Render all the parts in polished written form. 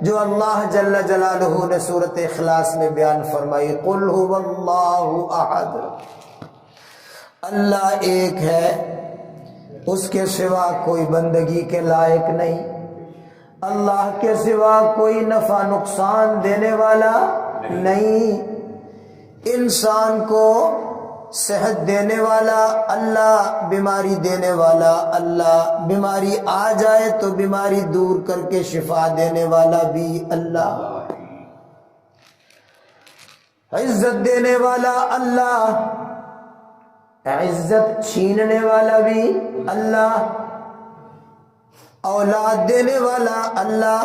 جو اللہ جل جلالہ نے سورۃ اخلاص میں بیان فرمائی، قل هو اللہ احد، اللہ ایک ہے، اس کے سوا کوئی بندگی کے لائق نہیں، اللہ کے سوا کوئی نفع نقصان دینے والا نہیں، انسان کو صحت دینے والا اللہ، بیماری دینے والا اللہ، بیماری آ جائے تو بیماری دور کر کے شفا دینے والا بھی اللہ، عزت دینے والا اللہ، عزت چھیننے والا بھی اللہ، اولاد دینے والا اللہ،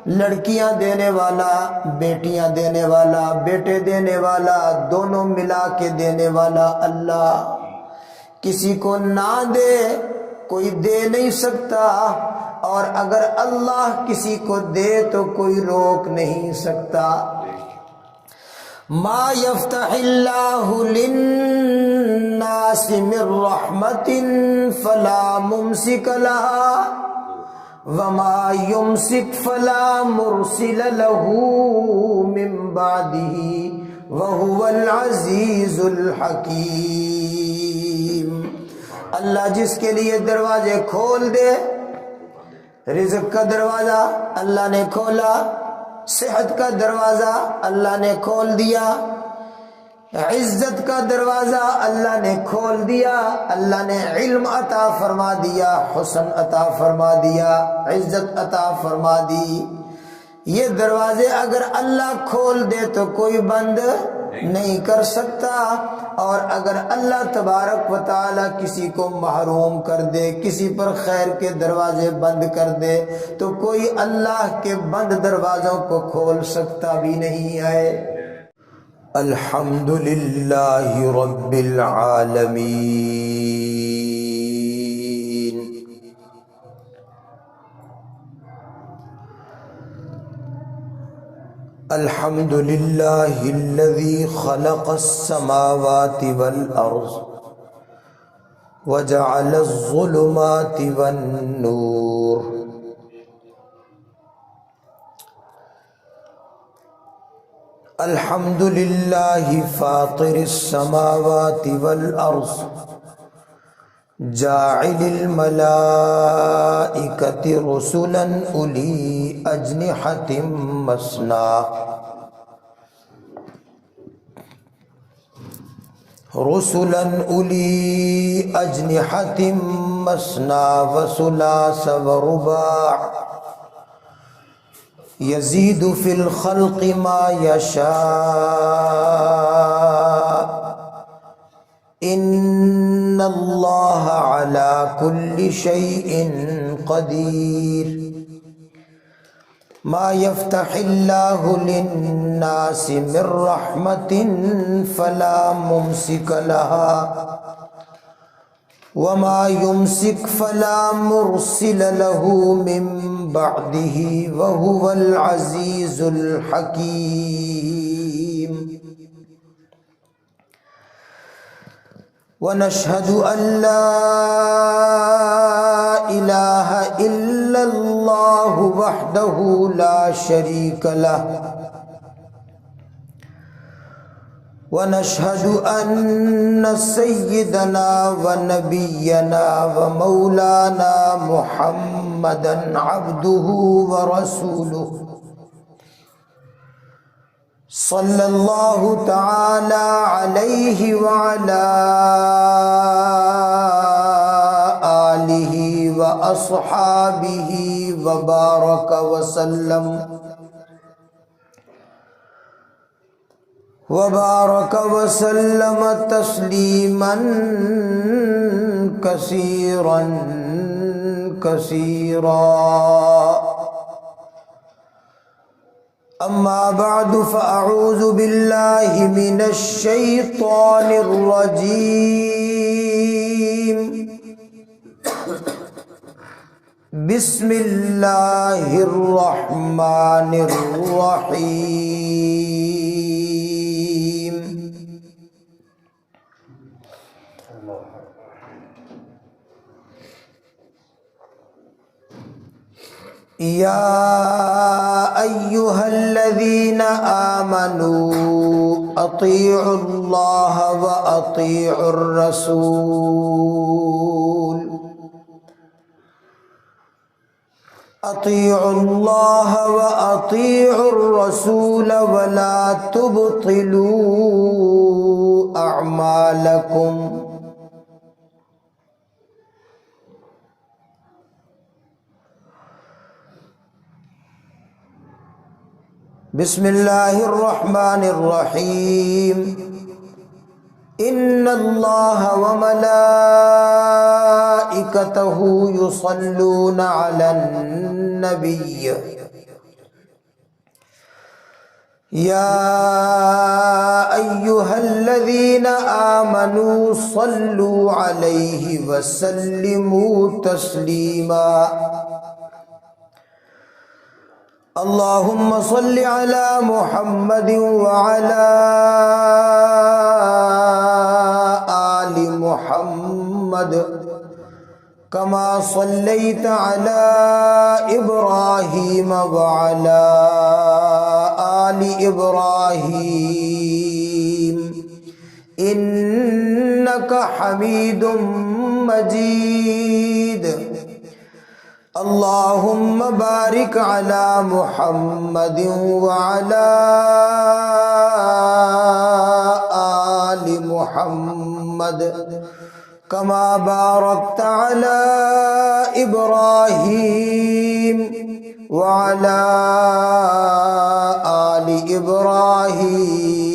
لڑکیاں دینے والا، بیٹیاں دینے والا، بیٹے دینے والا، دونوں ملا کے دینے والا اللہ، کسی کو نہ دے کوئی دے نہیں سکتا، اور اگر اللہ کسی کو دے تو کوئی روک نہیں سکتا۔ ما یفتح اللہ للناس من رحمت فلا ممسک لها وما يمسك فلا مرسل له من بعده وهو العزيز الحكيم۔ اللہ جس کے لیے دروازے کھول دے، رزق کا دروازہ اللہ نے کھولا، صحت کا دروازہ اللہ نے کھول دیا، عزت کا دروازہ اللہ نے کھول دیا، اللہ نے علم عطا فرما دیا، حسن عطا فرما دیا، عزت عطا فرما دی۔ یہ دروازے اگر اللہ کھول دے تو کوئی بند نہیں کر سکتا، اور اگر اللہ تبارک و تعالی کسی کو محروم کر دے، کسی پر خیر کے دروازے بند کر دے تو کوئی اللہ کے بند دروازوں کو کھول سکتا بھی نہیں ہے۔ الحمد للہ رب العالمین، الحمد للہ الذی خلق السماوات والارض وجعل الظلمات والنور، الحمد للہ فاطر السماوات والارض جاعل الملائکۃ رسلا اولی اجنحۃ مثنی، رسلا اولی اجنحۃ مثنی وثلاث ورباع، یزید فی الخلق ما یشاء، ان اللہ علی کل شیء قدیر، ما یفتح اللہ للناس من رحمت فلا ممسک لها وما يمسك فلا مرسل له من بعده وهو العزيز الحكيم۔ ونشهد أن لا إله إلا الله وحده لا شريك له، ونشهد أن سيدنا ونبينا ومولانا محمدا عبده ورسوله، صلى الله تعالى عليه وعلى آله وأصحابه وبارك وسلم تسلیما کثیرا کثیرا، اما بعد فاعوذ باللہ من الشیطان الرجیم، بسم اللہ الرحمن الرحیم۔ یا آمنوا اطیعوا اللہ واطیعوا الرسول اطیعوا اللہ واطیعوا الرسول ولا تبطلوا اعمالکم۔ بسم اللہ الرحمن الرحیم۔ ان اللہ وملائکتہ یصلون علی النبی یا ایہا الذین آمنوا صلوا علیہ وسلموا تسلیما۔ اللہم صل علی محمد وعلی آل محمد کما صلیت علی ابراہیم وعلی آل ابراہیم انک حمید مجید۔ اللہم بارک علی محمد وعلی آل محمد کما بارکت علی ابراہیم وعلی آل ابراہیم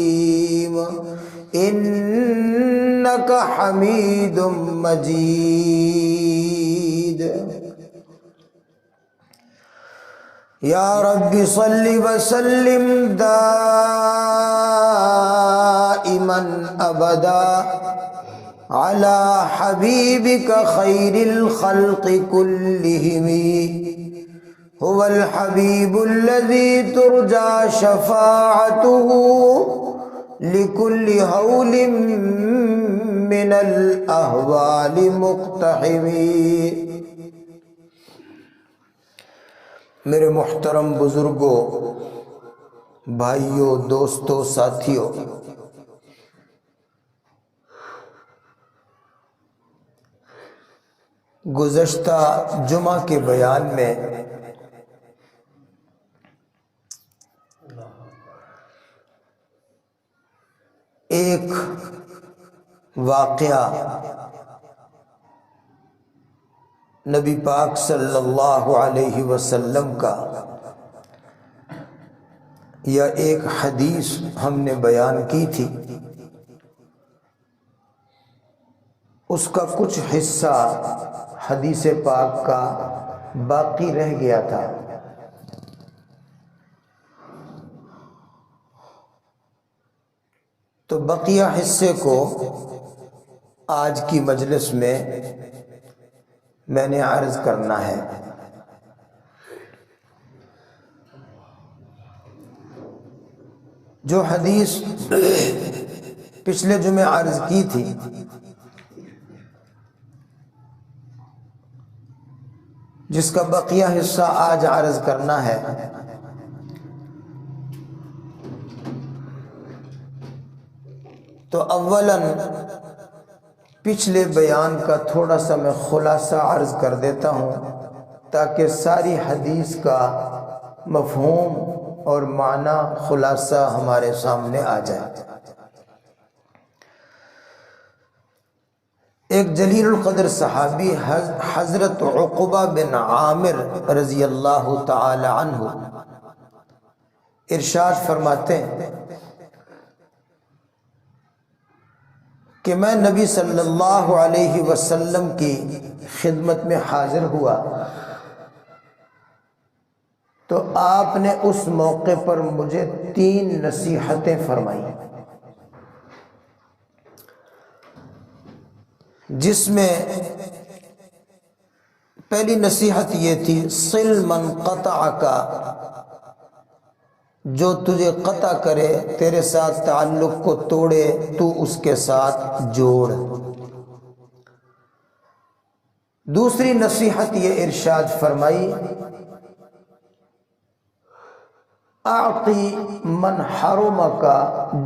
انک حمید مجید۔ یا رب صل وسلم دائما ابدا علی حبیبک خیر الخلق کلہم هو الحبیب الذی ترجى شفاعته لكل هول من الاحوال مقتحم۔ میرے محترم بزرگوں، بھائیوں، دوستوں، ساتھیوں، گزشتہ جمعہ کے بیان میں ایک واقعہ نبی پاک صلی اللہ علیہ وسلم کا یا ایک حدیث ہم نے بیان کی تھی، اس کا کچھ حصہ حدیث پاک کا باقی رہ گیا تھا۔ تو بقیہ حصے کو آج کی مجلس میں نے عرض کرنا ہے۔ جو حدیث پچھلے جمعے عرض کی تھی، جس کا بقیہ حصہ آج عرض کرنا ہے، تو اولاً پچھلے بیان کا تھوڑا سا میں خلاصہ عرض کر دیتا ہوں تاکہ ساری حدیث کا مفہوم اور معنی خلاصہ ہمارے سامنے آ جائے۔ ایک جلیل القدر صحابی حضرت عقبہ بن عامر رضی اللہ تعالی عنہ ارشاد فرماتے ہیں کہ میں نبی صلی اللہ علیہ وسلم کی خدمت میں حاضر ہوا تو آپ نے اس موقع پر مجھے 3 نصیحتیں فرمائیں، جس میں پہلی نصیحت یہ تھی، صل من قطعک، جو تجھے قطع کرے، تیرے ساتھ تعلق کو توڑے، تو اس کے ساتھ جوڑ۔ دوسری نصیحت یہ ارشاد فرمائی، اعطی من حرمک،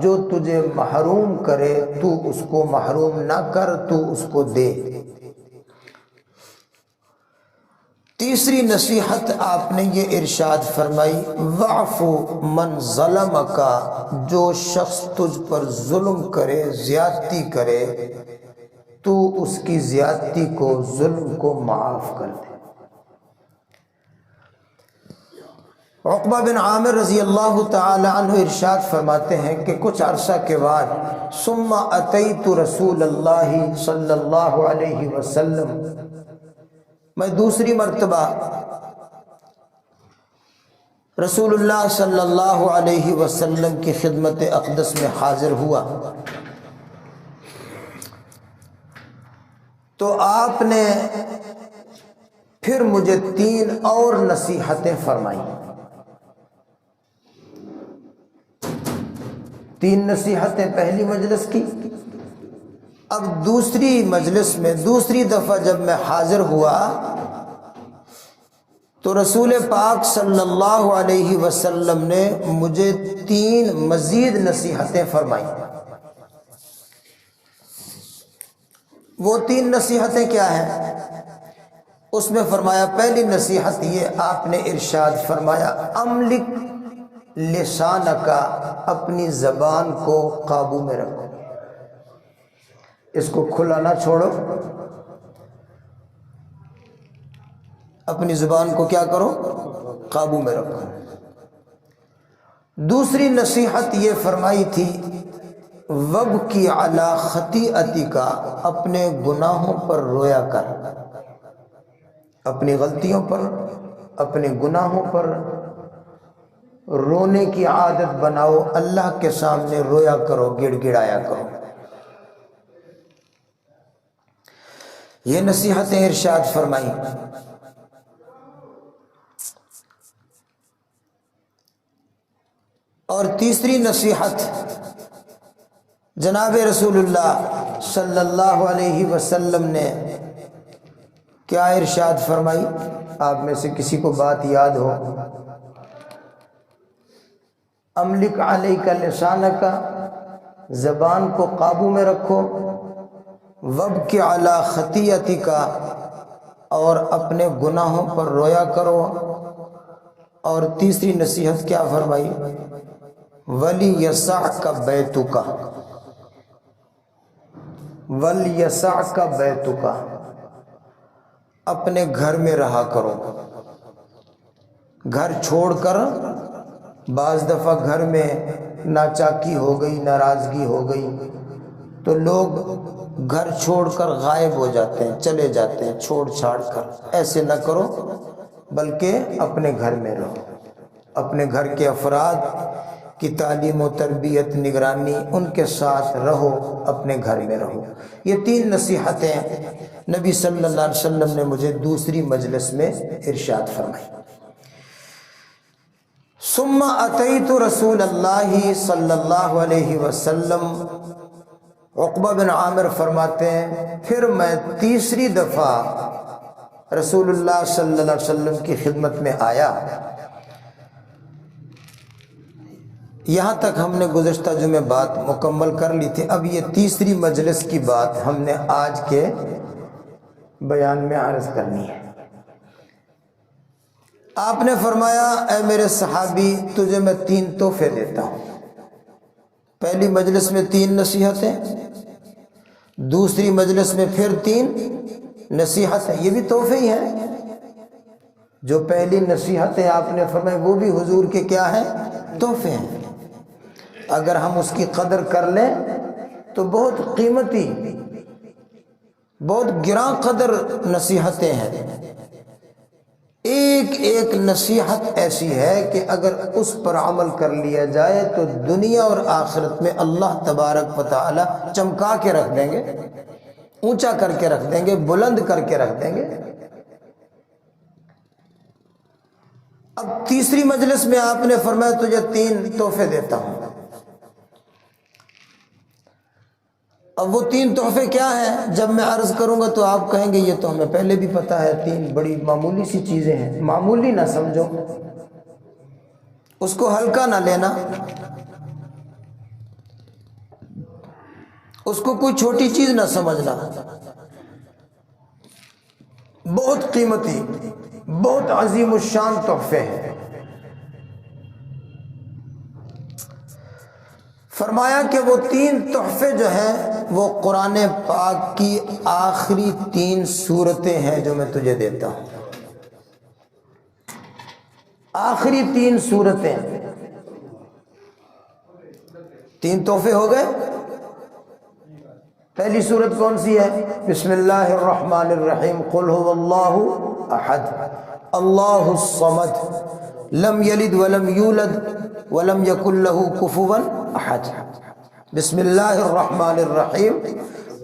جو تجھے محروم کرے تو اس کو محروم نہ کر، تو اس کو دے۔ تیسری نصیحت آپ نے یہ ارشاد فرمائی، واعف من ظلمک، جو شخص تجھ پر ظلم کرے، زیادتی کرے، تو اس کی زیادتی کو، ظلم کو معاف کر دے۔ عقبہ بن عامر رضی اللہ تعالی عنہ ارشاد فرماتے ہیں کہ کچھ عرصہ کے بعد ثم اتیت رسول اللہ صلی اللہ علیہ وسلم، میں دوسری مرتبہ رسول اللہ صلی اللہ علیہ وسلم کی خدمت اقدس میں حاضر ہوا تو آپ نے پھر مجھے 3 اور نصیحتیں فرمائیں۔ 3 نصیحتیں پہلی مجلس کی، اب دوسری مجلس میں دوسری دفعہ جب میں حاضر ہوا تو رسول پاک صلی اللہ علیہ وسلم نے مجھے 3 مزید نصیحتیں فرمائیں۔ وہ 3 نصیحتیں کیا ہیں؟ اس میں فرمایا، پہلی نصیحت یہ آپ نے ارشاد فرمایا، املک لسانک، اپنی زبان کو قابو میں رکھو، اس کو کھلا نہ چھوڑو، اپنی زبان کو کیا کرو؟ قابو میں رکھو۔ دوسری نصیحت یہ فرمائی تھی، وابکی علی خطیئتک، اپنے گناہوں پر رویا کر، اپنی غلطیوں پر، اپنے گناہوں پر رونے کی عادت بناؤ، اللہ کے سامنے رویا کرو، گڑ گڑایا کرو۔ یہ نصیحتیں ارشاد فرمائی۔ اور تیسری نصیحت جناب رسول اللہ صلی اللہ علیہ وسلم نے کیا ارشاد فرمائی؟ آپ میں سے کسی کو بات یاد ہو، املک علیک لسانک، زبان کو قابو میں رکھو، وابکی علی خطیئتک، اور اپنے گناہوں پر رویا کرو۔ اور تیسری نصیحت کیا فرمائی؟ وَلِيَسَعْكَ بَيْتُكَ، وَلْيَسَعْكَ بَيْتُكَ، اپنے گھر میں رہا کرو، گھر چھوڑ کر، بعض دفعہ گھر میں ناچاکی ہو گئی، ناراضگی ہو گئی تو لوگ گھر چھوڑ کر غائب ہو جاتے ہیں، چلے جاتے ہیں چھوڑ چھاڑ کر۔ ایسے نہ کرو، بلکہ اپنے گھر میں رہو، اپنے گھر کے افراد کی تعلیم و تربیت، نگرانی، ان کے ساتھ رہو، اپنے گھر میں رہو۔ یہ 3 نصیحتیں نبی صلی اللہ علیہ وسلم نے مجھے دوسری مجلس میں ارشاد فرمائی۔ ثم اتیت رسول اللہ صلی اللہ علیہ وسلم، عقبہ بن عامر فرماتے ہیں پھر میں تیسری دفعہ رسول اللہ صلی اللہ علیہ وسلم کی خدمت میں آیا۔ یہاں تک ہم نے گزشتہ جمعہ بات مکمل کر لی تھی، اب یہ تیسری مجلس کی بات ہم نے آج کے بیان میں عرض کرنی ہے۔ آپ نے فرمایا، اے میرے صحابی، تجھے میں 3 تحفے دیتا ہوں۔ پہلی مجلس میں 3 نصیحتیں، دوسری مجلس میں پھر 3 نصیحتیں، یہ بھی تحفے ہی ہیں۔ جو پہلی نصیحتیں آپ نے فرمائی وہ بھی حضور کے کیا ہیں؟ تحفے ہیں۔ اگر ہم اس کی قدر کر لیں تو بہت قیمتی، بہت گراں قدر نصیحتیں ہیں۔ ایک ایک نصیحت ایسی ہے کہ اگر اس پر عمل کر لیا جائے تو دنیا اور آخرت میں اللہ تبارک و تعالی چمکا کے رکھ دیں گے، اونچا کر کے رکھ دیں گے، بلند کر کے رکھ دیں گے۔ اب تیسری مجلس میں آپ نے فرمایا تجھے 3 تحفے دیتا ہوں۔ اب وہ 3 تحفے کیا ہیں؟ جب میں عرض کروں گا تو آپ کہیں گے یہ تو ہمیں پہلے بھی پتہ ہے، 3 بڑی معمولی سی چیزیں ہیں۔ معمولی نہ سمجھو، اس کو ہلکا نہ لینا، اس کو کوئی چھوٹی چیز نہ سمجھنا، بہت قیمتی، بہت عظیم الشان تحفے ہیں۔ فرمایا کہ وہ 3 تحفے جو ہیں وہ قرآن پاک کی آخری 3 سورتیں ہیں جو میں تجھے دیتا ہوں۔ آخری 3 سورتیں، 3 تحفے ہو گئے۔ پہلی سورت کون سی ہے؟ بسم اللہ الرحمن الرحیم، قل هو اللہ احد اللہ الصمد لم یلد ولم یولد ولم یکن له کفوا احد۔ بسم اللہ الرحمن الرحیم،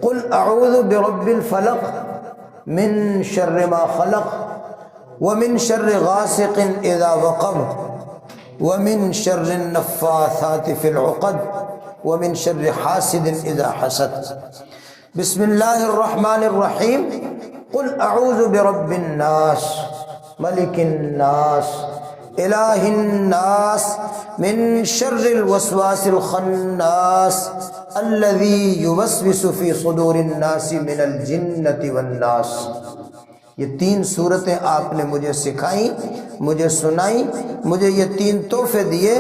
قل اعوذ برب الفلق من شر ما خلق ومن شر غاسق اذا وقب ومن شر النفاثات في العقد ومن شر حاسد اذا حسد۔ بسم اللہ الرحمن الرحیم، قل اعوذ برب الناس ملک الناس الہ الناس من شر الوسواس الخناس الذی یوسوس فی صدور الناس من الجنۃ والناس۔ یہ 3 سورتیں آپ نے مجھے سکھائیں، مجھے سنائیں، مجھے یہ 3 تحفے دیے،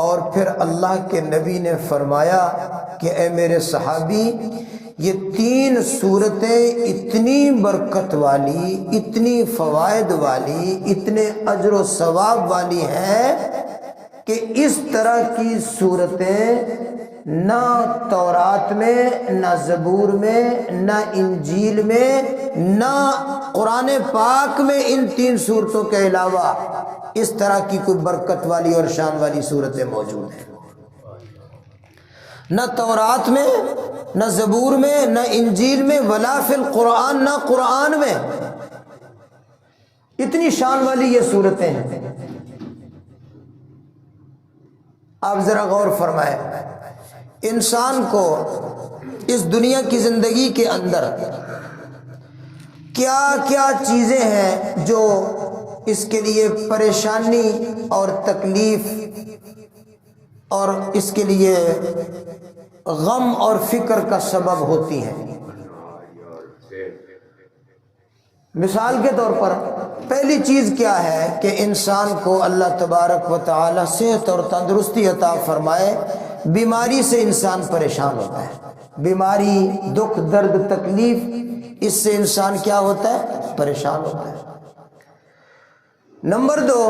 اور پھر اللہ کے نبی نے فرمایا کہ اے میرے صحابی، یہ 3 سورتیں اتنی برکت والی، اتنی فوائد والی، اتنے اجر و ثواب والی ہیں کہ اس طرح کی صورتیں نہ تورات میں، نہ زبور میں، نہ انجیل میں، نہ قرآن پاک میں ان 3 صورتوں کے علاوہ اس طرح کی کوئی برکت والی اور شان والی صورتیں موجود ہیں۔ نہ تورات میں، نہ زبور میں، نہ انجیل میں، ولا فی القرآن، نہ قرآن میں اتنی شان والی یہ صورتیں ہیں۔ آپ ذرا غور فرمائیں، انسان کو اس دنیا کی زندگی کے اندر کیا کیا چیزیں ہیں جو اس کے لیے پریشانی اور تکلیف اور اس کے لیے غم اور فکر کا سبب ہوتی ہیں۔ مثال کے طور پر پہلی چیز کیا ہے کہ انسان کو اللہ تبارک و تعالی صحت اور تندرستی عطا فرمائے، بیماری سے انسان پریشان ہوتا ہے، بیماری، دکھ، درد، تکلیف، اس سے انسان کیا ہوتا ہے؟ پریشان ہوتا ہے۔ نمبر 2،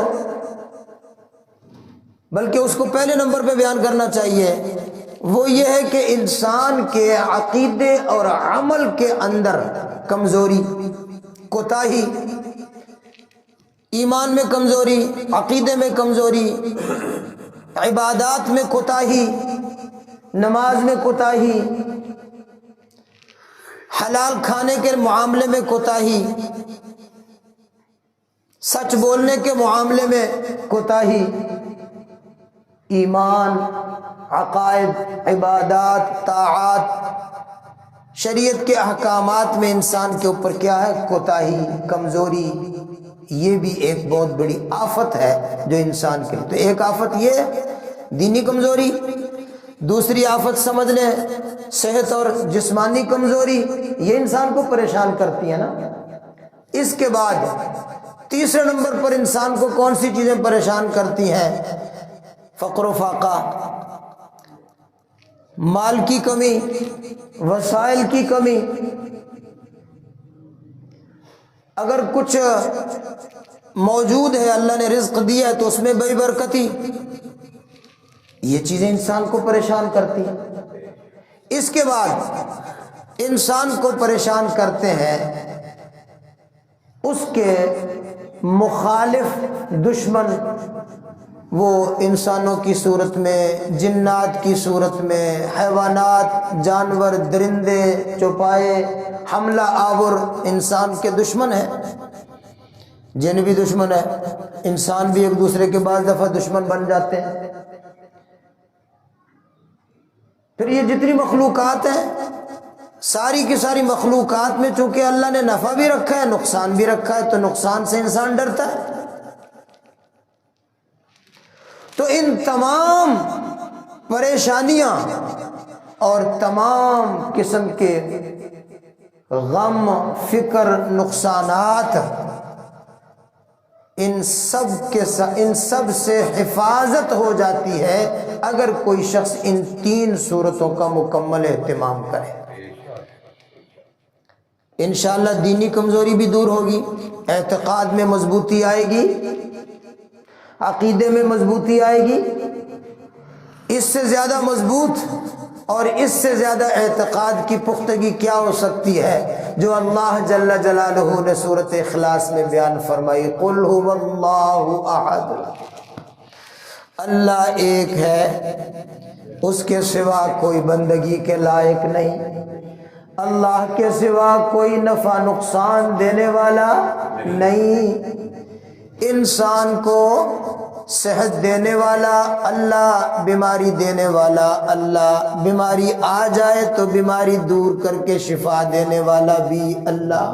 بلکہ اس کو پہلے نمبر پہ بیان کرنا چاہیے، وہ یہ ہے کہ انسان کے عقیدے اور عمل کے اندر کمزوری، کوتاہی، ایمان میں کمزوری، عقیدے میں کمزوری، عبادات میں کوتاہی، نماز میں کوتاہی، حلال کھانے کے معاملے میں کوتاہی، سچ بولنے کے معاملے میں کوتاہی، ایمان، عقائد، عبادات، طاعات، شریعت کے احکامات میں انسان کے اوپر کیا ہے؟ کوتاہی، کمزوری۔ یہ بھی ایک بہت بڑی آفت ہے جو انسان کے لیے، تو ایک آفت یہ ہے دینی کمزوری، دوسری آفت سمجھ لیں صحت اور جسمانی کمزوری، یہ انسان کو پریشان کرتی ہے نا۔ اس کے بعد تیسرے نمبر پر انسان کو کون سی چیزیں پریشان کرتی ہیں؟ فقر و فاقہ، مال کی کمی، وسائل کی کمی، اگر کچھ موجود ہے، اللہ نے رزق دیا ہے تو اس میں بے برکتی، یہ چیزیں انسان کو پریشان کرتی ہیں۔ اس کے بعد انسان کو پریشان کرتے ہیں اس کے مخالف دشمن، وہ انسانوں کی صورت میں، جنات کی صورت میں، حیوانات، جانور، درندے، چوپائے، حملہ آور انسان کے دشمن ہیں۔ جن بھی دشمن ہے، انسان بھی ایک دوسرے کے بعض دفعہ دشمن بن جاتے ہیں۔ پھر یہ جتنی مخلوقات ہیں، ساری کی ساری مخلوقات میں چونکہ اللہ نے نفع بھی رکھا ہے، نقصان بھی رکھا ہے، تو نقصان سے انسان ڈرتا ہے۔ تو ان تمام پریشانیاں اور تمام قسم کے غم، فکر، نقصانات، ان سب سے حفاظت ہو جاتی ہے اگر کوئی شخص ان 3 صورتوں کا مکمل اہتمام کرے۔ انشاءاللہ دینی کمزوری بھی دور ہوگی، اعتقاد میں مضبوطی آئے گی، عقیدے میں مضبوطی آئے گی۔ اس سے زیادہ مضبوط اور اس سے زیادہ اعتقاد کی پختگی کیا ہو سکتی ہے جو اللہ جل جلالہ نے سورۃ اخلاص میں بیان فرمائی، قل هو اللہ احد، اللہ ایک ہے، اس کے سوا کوئی بندگی کے لائق نہیں، اللہ کے سوا کوئی نفع نقصان دینے والا نہیں، انسان کو صحت دینے والا اللہ، بیماری دینے والا اللہ، بیماری آ جائے تو بیماری دور کر کے شفا دینے والا بھی اللہ،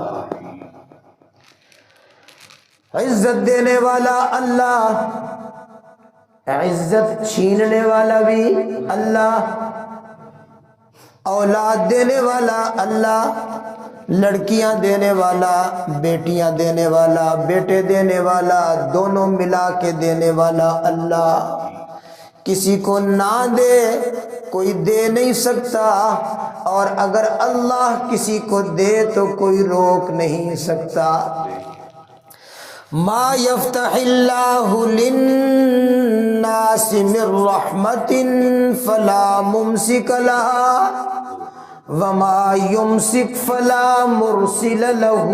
عزت دینے والا اللہ، عزت چھیننے والا بھی اللہ، اولاد دینے والا اللہ، لڑکیاں دینے والا، بیٹیاں دینے والا، بیٹے دینے والا، دونوں ملا کے دینے والا اللہ، کسی کو نہ دے کوئی دے نہیں سکتا، اور اگر اللہ کسی کو دے تو کوئی روک نہیں سکتا۔ ما یفتح اللہ للناس من رحمت فلا ممسک لها وما یمسک فلا مرسل له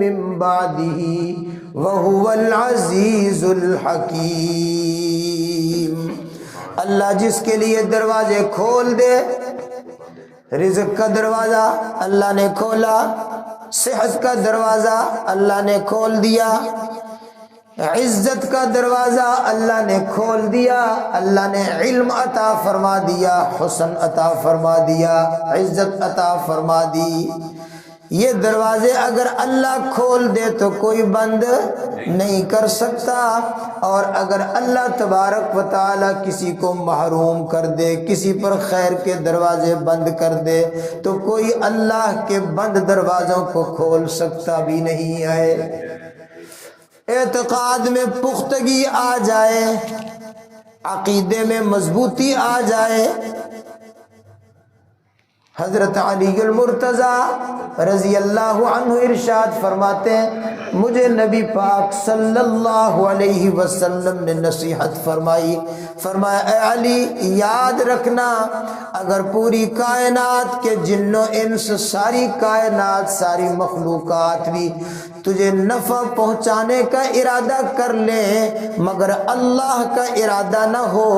من بعده وهو العزیز الحکیم۔ اللہ جس کے لیے دروازے کھول دے، رزق کا دروازہ اللہ نے کھولا، صحت کا دروازہ اللہ نے کھول دیا، عزت کا دروازہ اللہ نے کھول دیا، اللہ نے علم عطا فرما دیا، حسن عطا فرما دیا، عزت عطا فرما دی۔ یہ دروازے اگر اللہ کھول دے تو کوئی بند نہیں کر سکتا، اور اگر اللہ تبارک و تعالی کسی کو محروم کر دے، کسی پر خیر کے دروازے بند کر دے تو کوئی اللہ کے بند دروازوں کو کھول سکتا بھی نہیں ہے۔ اعتقاد میں پختگی آ جائے، عقیدے میں مضبوطی آ جائے۔ حضرت علی المرتضی رضی اللہ عنہ ارشاد فرماتے ہیں، مجھے نبی پاک صلی اللہ علیہ وسلم نے نصیحت فرمائی، فرمایا اے علی یاد رکھنا، اگر پوری کائنات کے جن و انس، ساری کائنات، ساری مخلوقات بھی تجھے نفع پہنچانے کا ارادہ کر لیں مگر اللہ کا ارادہ نہ ہو،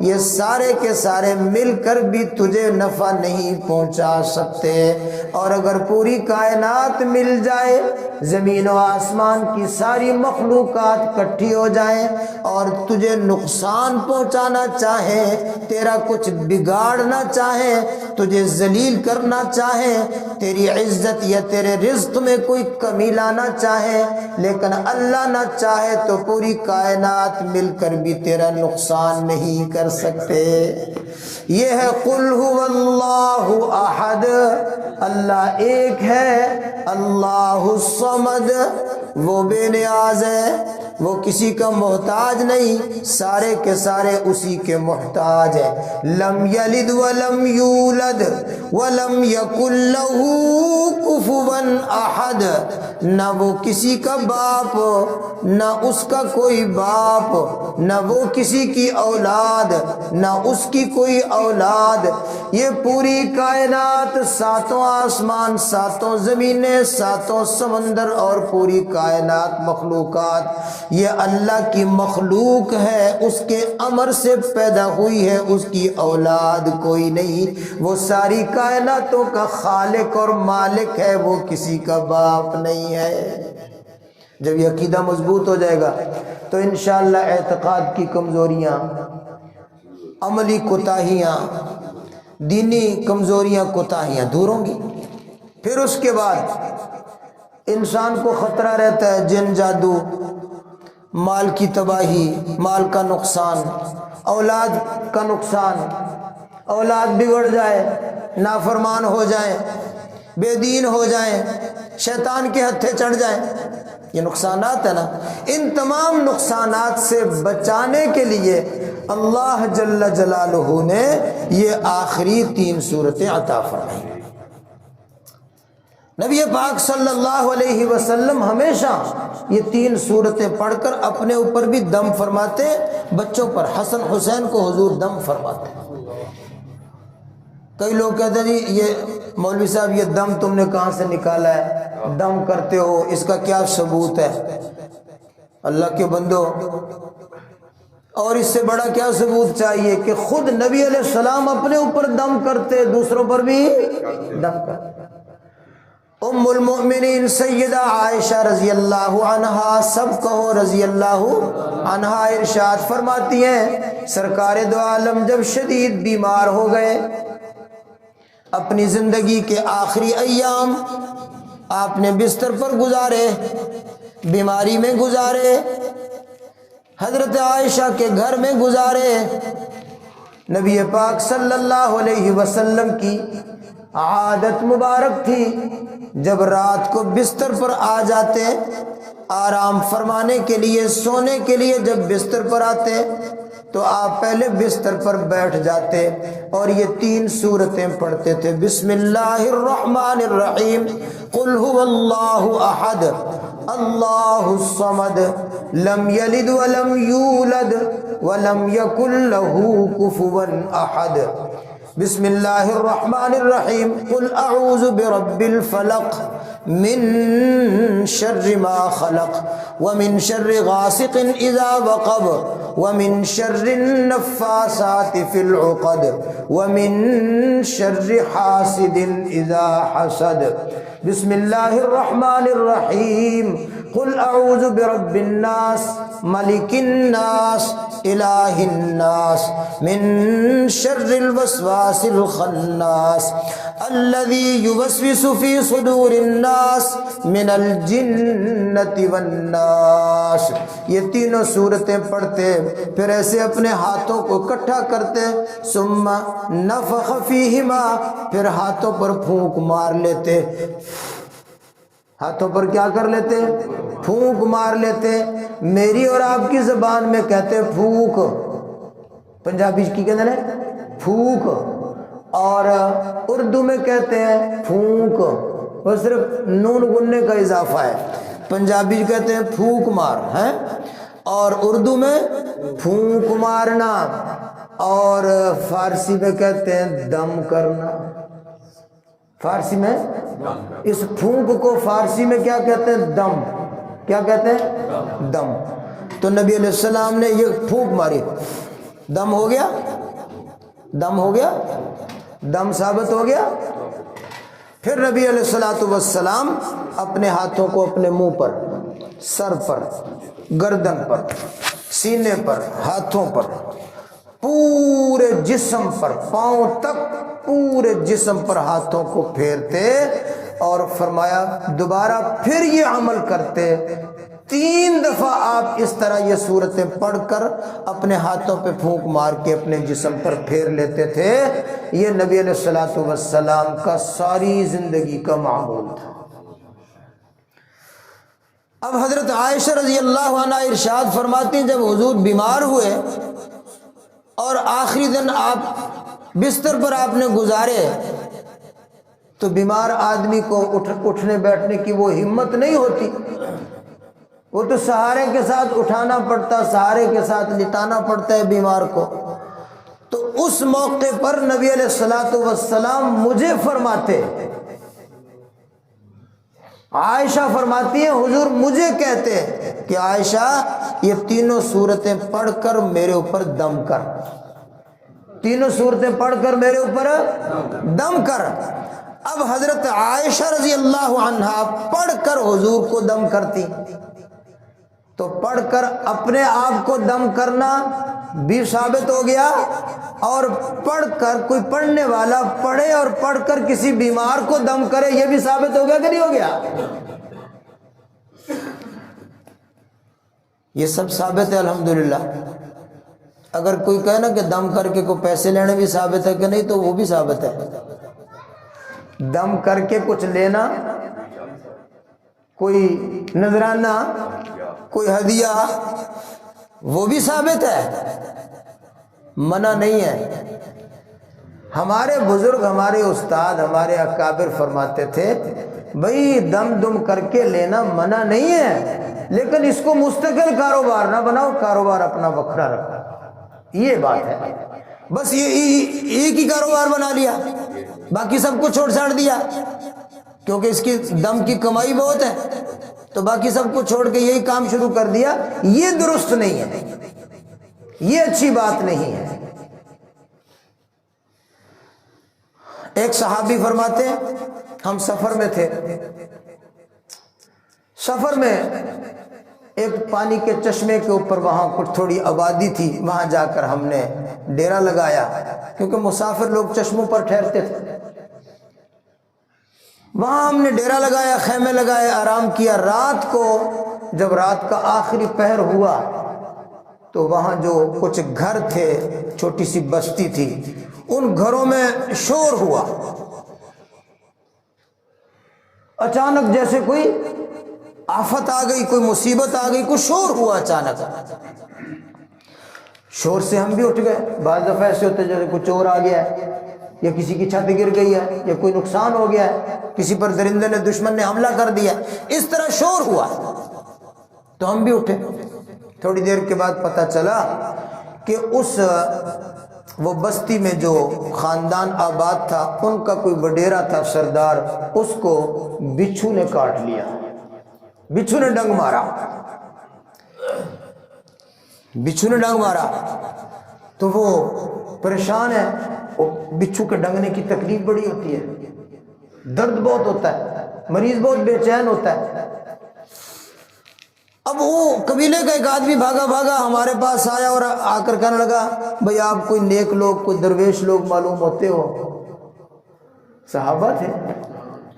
یہ سارے کے سارے مل کر بھی تجھے نفع نہیں پہنچا سکتے، اور اگر پوری کائنات مل جائے، زمین و آسمان کی ساری مخلوقات کٹھی ہو جائیں اور تجھے نقصان پہنچانا چاہیں، تیرا کچھ بگاڑنا چاہیں، تجھے ذلیل کرنا چاہیں، تیری عزت یا تیرے رزق میں کوئی کمی لانا چاہے، لیکن اللہ نہ چاہے تو پوری کائنات مل کر بھی تیرا نقصان نہیں کر سکتے۔ یہ ہے قل هو اللہ احد، اللہ ایک ہے، اللہ الصمد، وہ بے نیاز ہے، وہ کسی کا محتاج نہیں، سارے کے سارے اسی کے محتاج ہیں۔ لم یلد ولم یولد ولم یکن له کفوا احد، نہ وہ کسی کا باپ، نہ اس کا کوئی باپ، نہ وہ کسی کی اولاد، نہ اس کی کوئی اولاد۔ یہ پوری کائنات، ساتوں آسمان، ساتوں زمینیں، ساتوں سمندر اور پوری کائنات مخلوقات، یہ اللہ کی مخلوق ہے، اس کے امر سے پیدا ہوئی ہے، اس کی اولاد کوئی نہیں، وہ ساری کائناتوں کا خالق اور مالک ہے، وہ کسی کا باپ نہیں ہے۔ جب یہ عقیدہ مضبوط ہو جائے گا تو انشاءاللہ اعتقاد کی کمزوریاں، عملی کوتاہیاں، دینی کمزوریاں، کوتاہیاں دور ہوں گی۔ پھر اس کے بعد انسان کو خطرہ رہتا ہے جن جادو، مال کی تباہی، مال کا نقصان، اولاد کا نقصان، اولاد بگڑ جائے، نافرمان ہو جائیں، بے دین ہو جائیں، شیطان کے ہتھے چڑھ جائیں، یہ نقصانات ہیں نا۔ ان تمام نقصانات سے بچانے کے لیے اللہ جل جلالہ نے یہ آخری 3 صورتیں عطا فرمائی۔ نبی پاک صلی اللہ علیہ وسلم ہمیشہ یہ 3 صورتیں پڑھ کر اپنے اوپر بھی دم فرماتے، بچوں پر حسن حسین کو حضور دم فرماتے۔ کئی لوگ کہتے ہیں جی یہ مولوی صاحب یہ دم تم نے کہاں سے نکالا ہے، دم کرتے ہو، اس کا کیا ثبوت ہے؟ اللہ کے بندو، اور اس سے بڑا کیا ثبوت چاہیے کہ خود نبی علیہ السلام اپنے اوپر دم کرتے، دوسروں پر بھی دم کرتے۔ ام المؤمنین سیدہ عائشہ رضی اللہ عنہا، سب کہو رضی اللہ عنہا، ارشاد فرماتی ہیں سرکار دو عالم جب شدید بیمار ہو گئے، اپنی زندگی کے آخری ایام آپ نے بستر پر گزارے، بیماری میں گزارے، حضرت عائشہ کے گھر میں گزارے۔ نبی پاک صلی اللہ علیہ وسلم کی عادت مبارک تھی، جب رات کو بستر پر آ جاتے، آرام فرمانے کے لیے، سونے کے لیے جب بستر پر آتے تو آپ پہلے بستر پر بیٹھ جاتے اور یہ 3 صورتیں پڑھتے تھے۔ بسم اللہ الرحمن الرحیم، قل هو اللہ احد اللہ الصمد لم یلد ولم یولد ولم یکن له کفوا احد۔ بسم اللہ الرحمن الرحیم، قل اعوذ برب الفلق من شر ما خلق ومن شر غاسق اذا وقب ومن شر النفاثات في العقد ومن شر حاسد اذا حسد۔ بسم اللہ الرحمن الرحیم، قل اعوذ برب الناس ملک الناس الہ الناس من شر الوسواس الخناس الذي يوسوس في صدور الناس من الجنة والناس۔ یہ تینوں صورتیں پڑھتے، پھر ایسے اپنے ہاتھوں کو اکٹھا کرتے، ثم نفخ فیہما، پھر ہاتھوں پر پھونک مار لیتے۔ ہاتھوں پر کیا کر لیتے؟ پھونک مار لیتے۔ میری اور آپ کی زبان میں کہتے پھونک، پنجابی کی کہتے ہیں پھونک، اور اردو میں کہتے ہیں پھونک، وہ صرف نون گننے کا اضافہ ہے۔ پنجابی کہتے ہیں پھونک مار ہیں، اور اردو میں پھونک مارنا، اور فارسی میں کہتے ہیں دم کرنا۔ فارسی میں اس پھونک کو فارسی میں کیا کہتے ہیں؟ دم۔ کیا کہتے ہیں؟ دم۔ تو نبی علیہ السلام نے یہ پھونک ماری، دم ہو گیا، دم ہو گیا، دم ثابت ہو گیا۔ پھر نبی علیہ السلام اپنے ہاتھوں کو اپنے منہ پر، سر پر، گردن پر، سینے پر، ہاتھوں پر، پورے جسم پر، پاؤں تک پورے جسم پر ہاتھوں کو پھیرتے، اور فرمایا دوبارہ پھر یہ عمل کرتے۔ 3 دفعہ آپ اس طرح یہ صورتیں پڑھ کر اپنے ہاتھوں پہ پھونک مار کے اپنے جسم پر پھیر لیتے تھے۔ یہ نبی علیہ السلام کا ساری زندگی کا معمول تھا۔ اب حضرت عائشہ رضی اللہ عنہ ارشاد فرماتی ہیں جب حضور بیمار ہوئے اور آخری دن آپ بستر پر آپ نے گزارے، تو بیمار آدمی کو اٹھنے بیٹھنے کی وہ ہمت نہیں ہوتی، وہ تو سہارے کے ساتھ اٹھانا پڑتا، سہارے کے ساتھ لٹانا پڑتا ہے بیمار کو۔ تو اس موقع پر نبی علیہ السلام مجھے فرماتے، عائشہ فرماتی ہیں حضور مجھے کہتے کہ عائشہ یہ 3 صورتیں پڑھ کر میرے اوپر دم کر، 3 صورتیں پڑھ کر میرے اوپر دم کر۔ اب حضرت عائشہ رضی اللہ عنہا پڑھ کر حضور کو دم کرتی، تو پڑھ کر اپنے آپ کو دم کرنا بھی ثابت ہو گیا، اور پڑھ کر کوئی پڑھنے والا پڑھے اور پڑھ کر کسی بیمار کو دم کرے یہ بھی ثابت ہو گیا کہ نہیں ہو گیا؟ یہ سب ثابت ہے الحمدللہ۔ اگر کوئی کہے نا کہ دم کر کے کوئی پیسے لینے بھی ثابت ہے کہ نہیں، تو وہ بھی ثابت ہے۔ دم کر کے کچھ لینا، کوئی نذرانہ، کوئی ہدیہ، وہ بھی ثابت ہے، منع نہیں ہے۔ ہمارے بزرگ، ہمارے استاد، ہمارے اکابر فرماتے تھے بھئی دم دم کر کے لینا منع نہیں ہے، لیکن اس کو مستقل کاروبار نہ بناؤ، کاروبار اپنا وکھرا رکھو، یہ بات ہے۔ بس یہ ایک ہی کاروبار بنا لیا، باقی سب کو چھوڑ چھاڑ دیا، کیونکہ اس کی دم کی کمائی بہت ہے، تو باقی سب کو چھوڑ کے یہی کام شروع کر دیا، یہ درست نہیں ہے، یہ اچھی بات نہیں ہے۔ ایک صحابی فرماتے ہیں ہم سفر میں تھے، سفر میں ایک پانی کے چشمے کے اوپر وہاں کچھ تھوڑی آبادی تھی، وہاں جا کر ہم نے ڈیرا لگایا، کیونکہ مسافر لوگ چشموں پر ٹھہرتے تھے۔ وہاں ہم نے ڈیرا لگایا، خیمے لگائے، آرام کیا۔ رات کو جب رات کا آخری پہر ہوا تو وہاں جو کچھ گھر تھے، چھوٹی سی بستی تھی، ان گھروں میں شور ہوا، اچانک جیسے کوئی آفت آ گئی، کوئی مصیبت آ گئی، کوئی شور ہوا اچانک۔ شور سے ہم بھی اٹھ گئے۔ بعض دفعہ ایسے ہوتے جیسے کوئی چور آ گیا ہے، یا کسی کی چھت گر گئی ہے، یا کوئی نقصان ہو گیا ہے، کسی پر درندے نے، دشمن نے حملہ کر دیا، اس طرح شور ہوا تو ہم بھی اٹھے۔ تھوڑی دیر کے بعد پتہ چلا کہ وہ بستی میں جو خاندان آباد تھا، ان کا کوئی وڈیرا تھا، سردار، اس کو بچھو نے کاٹ لیا، بچھو نے ڈنگ مارا، بچھو نے ڈنگ مارا تو وہ پریشان ہے۔ بچھو کے ڈنگنے کی تکلیف بڑی ہوتی ہے، درد بہت ہوتا ہے، مریض بہت بے چین ہوتا ہے۔ اب وہ قبیلے کا ایک آدمی بھاگا بھاگا ہمارے پاس آیا اور آ کر کہنے لگا بھئی آپ کوئی نیک لوگ، کوئی درویش لوگ معلوم ہوتے ہو۔ صحابہ تھے،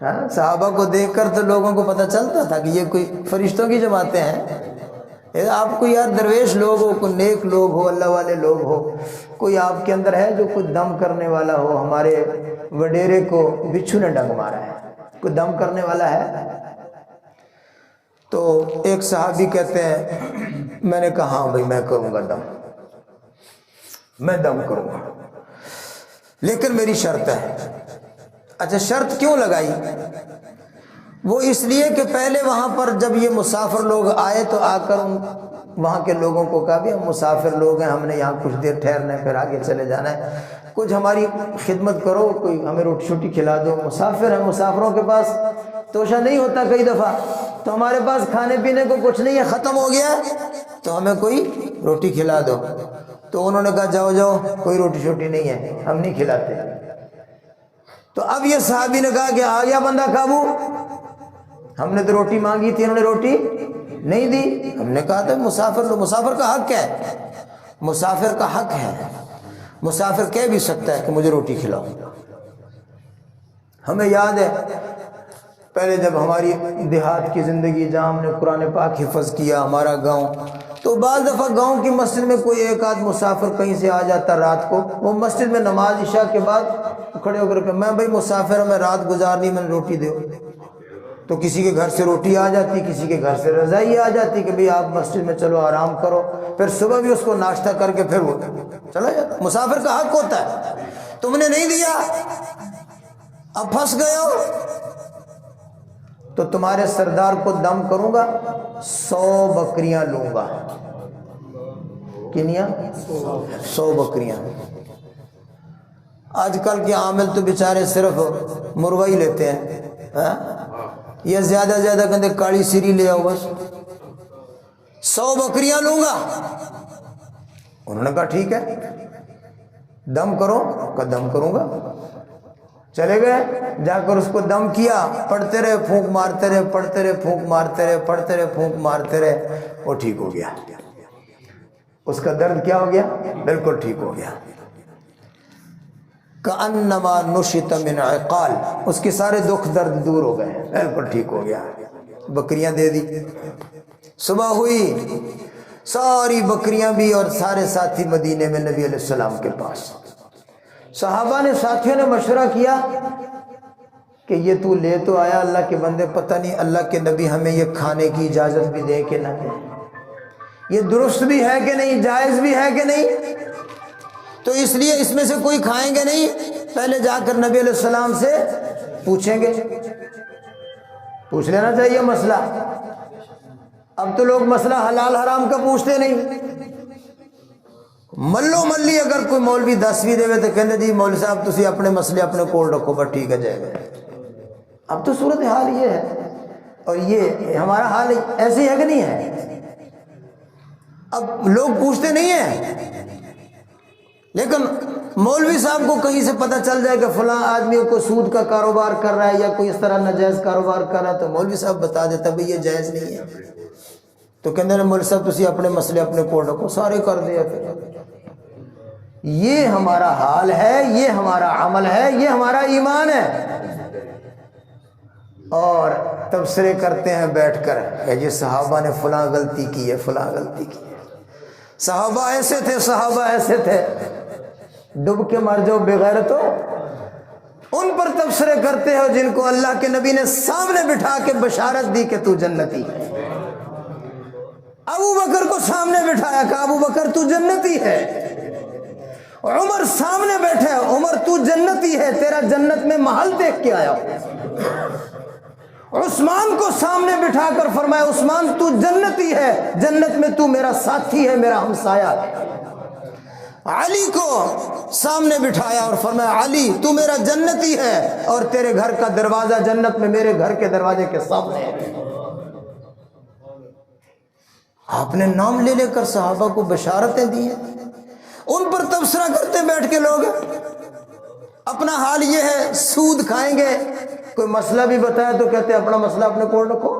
ہاں، صحابہ کو دیکھ کر تو لوگوں کو پتہ چلتا تھا کہ یہ کوئی فرشتوں کی جماعتیں ہیں۔ آپ کو یار درویش لوگ ہو، کوئی نیک لوگ ہو، اللہ والے لوگ ہو، کوئی آپ کے اندر ہے جو کوئی دم کرنے والا ہو؟ ہمارے وڈیرے کو بچھو نے ڈنگ مارا ہے، کوئی دم کرنے والا ہے؟ تو ایک صحابی کہتے ہیں میں نے کہا ہاں بھائی میں کروں گا دم، میں دم کروں گا، لیکن میری شرط ہے۔ اچھا شرط کیوں لگائی؟ وہ اس لیے کہ پہلے وہاں پر جب یہ مسافر لوگ آئے تو آ کر وہاں کے لوگوں کو کہا بھی ہم مسافر لوگ ہیں، ہم نے یہاں کچھ دیر ٹھہرنا ہے، پھر آگے چلے جانا ہے، کچھ ہماری خدمت کرو، کوئی ہمیں روٹی شوٹی کھلا دو۔ مسافر ہیں، مسافروں کے پاس توشہ نہیں ہوتا کئی دفعہ، تو ہمارے پاس کھانے پینے کو کچھ نہیں ہے، ختم ہو گیا ہے، تو ہمیں کوئی روٹی کھلا دو۔ تو انہوں نے کہا جاؤ جاؤ، کوئی روٹی شوٹی نہیں ہے، ہم نہیں کھلاتے۔ تو اب یہ صحابی نے کہا کہ آ گیا بندہ قابو، ہم نے تو روٹی مانگی تھی، انہوں نے روٹی نہیں دی۔ ہم نے کہا تھا مسافر کا حق ہے، مسافر کا حق ہے، مسافر کہہ بھی سکتا ہے کہ مجھے روٹی کھلاؤ۔ ہمیں یاد ہے پہلے جب ہماری دیہات کی زندگی، جہاں ہم نے قرآن پاک حفظ کیا، ہمارا گاؤں، تو بعض دفعہ گاؤں کی مسجد میں کوئی ایک آدھ مسافر کہیں سے آ جاتا رات کو، وہ مسجد میں نماز عشاء کے بعد کھڑے ہو کر کہ میں بھائی مسافر ہوں، میں رات گزارنی، میں نے روٹی دو۔ تو کسی کے گھر سے روٹی آ جاتی، کسی کے گھر سے رضائی آ جاتی کہ بھئی آپ مسجد میں چلو آرام کرو، پھر صبح بھی اس کو ناشتہ کر کے پھر وہ چلا جاتا۔ مسافر کا حق ہوتا ہے، تم نے نہیں دیا، اب پھنس گئے ہو، تو تمہارے سردار کو دم کروں گا، 100 بکریاں لوں گا۔ کنیاں؟ 100 بکریاں۔ آج کل کے عامل تو بیچارے صرف مرغا ہی لیتے ہیں، ہاں؟ یا زیادہ کہتے کاڑی سری لے آؤ بس۔ 100 بکریاں لوں گا۔ انہوں نے کہا ٹھیک ہے، دم کرو، کا دم کروں گا۔ چلے گئے، جا کر اس کو دم کیا، پڑھتے رہے، پھونک مارتے رہے، پڑھتے رہے، پھونک مارتے رہے، پڑھتے رہے، پھونک مارتے رہے، وہ ٹھیک ہو گیا۔ اس کا درد کیا ہو گیا؟ بالکل ٹھیک ہو گیا۔ کأنما نشط من عقال، اس کے سارے دکھ درد دور ہو گئے، بالکل ٹھیک ہو گیا۔ بکریاں دے دی۔ صبح ہوئی ساری بکریاں بھی اور سارے ساتھی مدینے میں نبی علیہ السلام کے پاس. صحابہ نے ساتھیوں نے مشورہ کیا کہ یہ تو لے تو آیا اللہ کے بندے، پتہ نہیں اللہ کے نبی ہمیں یہ کھانے کی اجازت بھی دے کہ نہ دے، یہ درست بھی ہے کہ نہیں، جائز بھی ہے کہ نہیں، تو اس لیے اس میں سے کوئی کھائیں گے نہیں، پہلے جا کر نبی علیہ السلام سے پوچھیں گے. پوچھ لینا چاہیے مسئلہ. اب تو لوگ مسئلہ حلال حرام کا پوچھتے نہیں. ملو ملی اگر کوئی مولوی 10ویں دے تو کہتے جی مولوی صاحب تسی اپنے مسئلے اپنے کول رکھو، بس ٹھیک ہے جائے گا. اب تو صورت حال یہ ہے، اور یہ ہمارا حال ایسی ہے کہ نہیں ہے. اب لوگ پوچھتے نہیں ہیں، لیکن مولوی صاحب کو کہیں سے پتہ چل جائے کہ فلاں آدمی کو سود کا کاروبار کر رہا ہے یا کوئی اس طرح ناجائز کاروبار کر رہا ہے، تو مولوی صاحب بتا دیتا بھئی یہ جائز نہیں ہے. تو کہتے ہیں مولوی صاحب تسی اپنے مسئلے اپنے کول رکھو، سارے کر دیا. پھر یہ ہمارا حال ہے، یہ ہمارا عمل ہے، یہ ہمارا ایمان ہے. اور تبصرے کرتے ہیں بیٹھ کر کہ یہ صحابہ نے فلاں غلطی کی ہے، فلاں غلطی کی ہے، صحابہ ایسے تھے، صحابہ ایسے تھے. ڈب کے مر جاؤ بغیرتو. ان پر تبصرے کرتے ہو جن کو اللہ کے نبی نے سامنے بٹھا کے بشارت دی کہ تو جنتی ہے. ابو بکر کو سامنے بٹھایا کہ ابو بکر تو جنتی ہے. عمر سامنے بیٹھے، عمر تو جنتی ہے، تیرا جنت میں محل دیکھ کے آیا. عثمان کو سامنے بٹھا کر فرمایا عثمان تو جنتی ہے، جنت میں تو میرا ساتھی ہے، میرا ہمسایہ ہے. علی کو سامنے بٹھایا اور فرمایا علی تو میرا جنتی ہے اور تیرے گھر کا دروازہ جنت میں میرے گھر کے دروازے کے سامنے ہے. آپ نے نام لے لے کر صحابہ کو بشارتیں دی ہیں. ان پر تبصرہ کرتے بیٹھ کے لوگ. اپنا حال یہ ہے، سود کھائیں گے، کوئی مسئلہ بھی بتایا تو کہتے ہیں اپنا مسئلہ اپنے کول رکھو.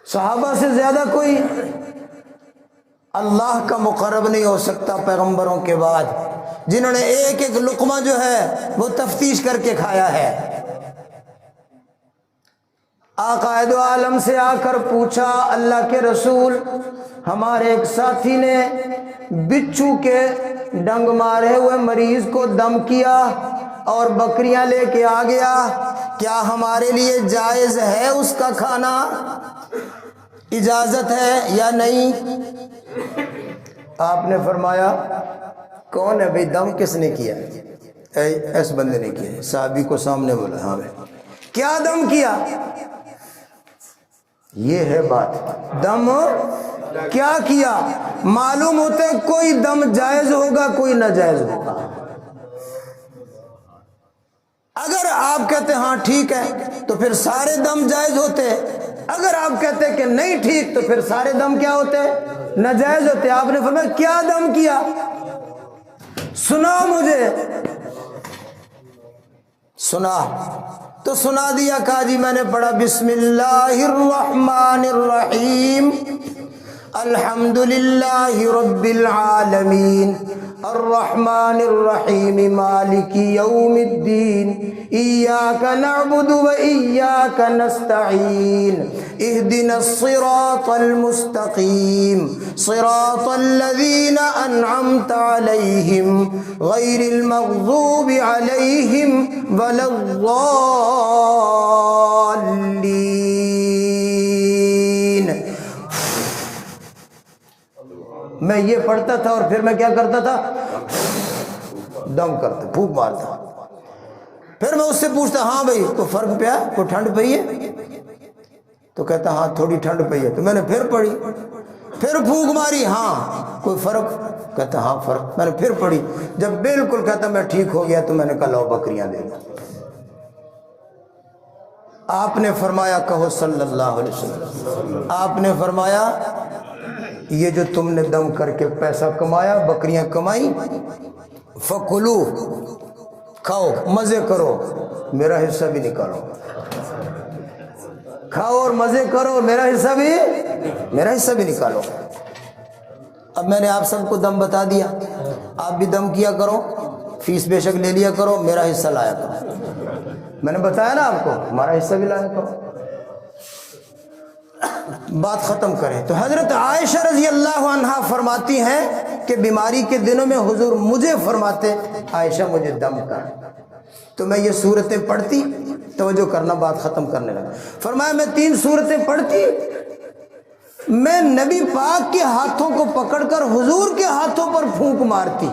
صحابہ سے زیادہ کوئی اللہ کا مقرب نہیں ہو سکتا پیغمبروں کے بعد، جنہوں نے ایک ایک لقمہ جو ہے وہ تفتیش کر کے کھایا ہے. آقا دو عالم سے آ کر پوچھا اللہ کے رسول ہمارے ایک ساتھی نے بچھو کے ڈنگ مارے ہوئے مریض کو دم کیا اور بکریاں لے کے آ گیا، کیا ہمارے لیے جائز ہے اس کا کھانا؟ اجازت ہے یا نہیں؟ آپ نے فرمایا کون ہے بھئی دم کس نے کیا؟ ایس بندے نے کیا. صحابی کو سامنے بولا ہاں بھائی کیا دم کیا؟ یہ ہے بات. دم کیا کیا؟ معلوم ہوتا ہے کوئی دم جائز ہوگا کوئی ناجائز ہوگا. اگر آپ کہتے ہاں ٹھیک ہے تو پھر سارے دم جائز ہوتے، اگر آپ کہتے کہ نہیں ٹھیک تو پھر سارے دم کیا ہوتے؟ ناجائز ہوتے. آپ نے فرمایا کیا دم کیا؟ سنا مجھے. سنا تو سنا دیا. کہا جی میں نے پڑھا بسم اللہ الرحمن الرحیم الحمدللہ رب العالمین الرحمن الرحیم مالک یوم الدین ایاک نعبد و ایاک نستعین اہدنا الصراط المستقیم صراط الذین انعمت علیہم غیر المغضوب علیہم ولا الضالین. میں یہ پڑھتا تھا اور پھر میں کیا کرتا تھا؟ دم کرتا، پھونک مارتا. پھر میں اس سے پوچھتا ہاں بھائی کوئی فرق پیا، کوئی ٹھنڈ پئی ہے؟ تو کہتا ہاں تھوڑی ٹھنڈ پئی ہے. تو میں نے پھر پڑھی، پھر پھونک ماری، ہاں کوئی فرق؟ کہتا ہاں فرق. میں نے پھر پڑھی، جب بالکل کہتا میں ٹھیک ہو گیا تو میں نے کہا لو بکریاں دے دو. آپ نے فرمایا کہو صلی اللہ علیہ وسلم، آپ نے فرمایا یہ جو تم نے دم کر کے پیسہ کمایا، بکریاں کمائی، فکلو کھاؤ مزے کرو، میرا حصہ بھی نکالو. کھاؤ اور مزے کرو، میرا حصہ بھی نکالو. اب میں نے آپ سب کو دم بتا دیا، آپ بھی دم کیا کرو، فیس بے شک لے لیا کرو، میرا حصہ لایا کرو. میں نے بتایا نا آپ کو، ہمارا حصہ بھی لایا کرو. بات ختم کریں تو حضرت عائشہ رضی اللہ عنہا فرماتی ہیں کہ بیماری کے دنوں میں حضور مجھے فرماتے عائشہ مجھے دم کر، تو میں یہ صورتیں پڑھتی، توجہ کرنا بات ختم کرنے لگا، فرمایا میں 3 صورتیں پڑھتی، میں نبی پاک کے ہاتھوں کو پکڑ کر حضور کے ہاتھوں پر پھونک مارتی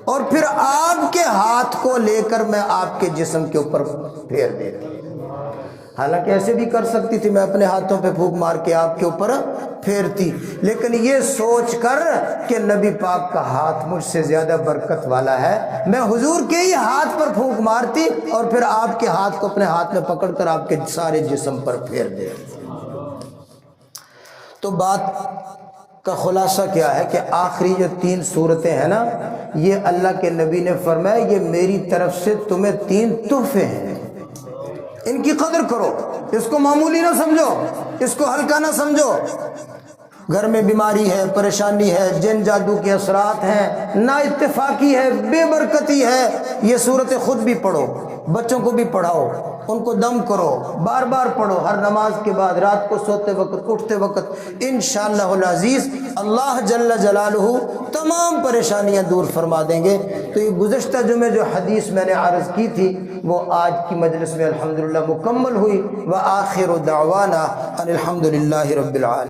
اور پھر آپ کے ہاتھ کو لے کر میں آپ کے جسم کے اوپر پھیر دیتی۔ حالانکہ ایسے بھی کر سکتی تھی، میں اپنے ہاتھوں پہ پھونک مار کے آپ کے اوپر پھیرتی، لیکن یہ سوچ کر کہ نبی پاک کا ہاتھ مجھ سے زیادہ برکت والا ہے، میں حضور کے ہی ہاتھ پر پھونک مارتی اور پھر آپ کے ہاتھ کو اپنے ہاتھ میں پکڑ کر آپ کے سارے جسم پر پھیر دیتی۔ تو بات کا خلاصہ کیا ہے کہ آخری جو 3 صورتیں ہیں نا، یہ اللہ کے نبی نے فرمایا یہ میری طرف سے تمہیں 3 تحفے ہیں، ان کی قدر کرو، اس کو معمولی نہ سمجھو، اس کو ہلکا نہ سمجھو۔ گھر میں بیماری ہے، پریشانی ہے، جن جادو کے اثرات ہیں، نا اتفاقی ہے، بے برکتی ہے، یہ صورتیں خود بھی پڑھو، بچوں کو بھی پڑھاؤ، ان کو دم کرو، بار بار پڑھو، ہر نماز کے بعد، رات کو سوتے وقت، اٹھتے وقت، انشاءاللہ العزیز اللہ جل جلالہ تمام پریشانیاں دور فرما دیں گے۔ تو یہ گزشتہ جمعے جو حدیث میں نے عرض کی تھی وہ آج کی مجلس میں الحمدللہ مکمل ہوئی۔ وآخر دعوانا ان الحمدللہ رب العالمین۔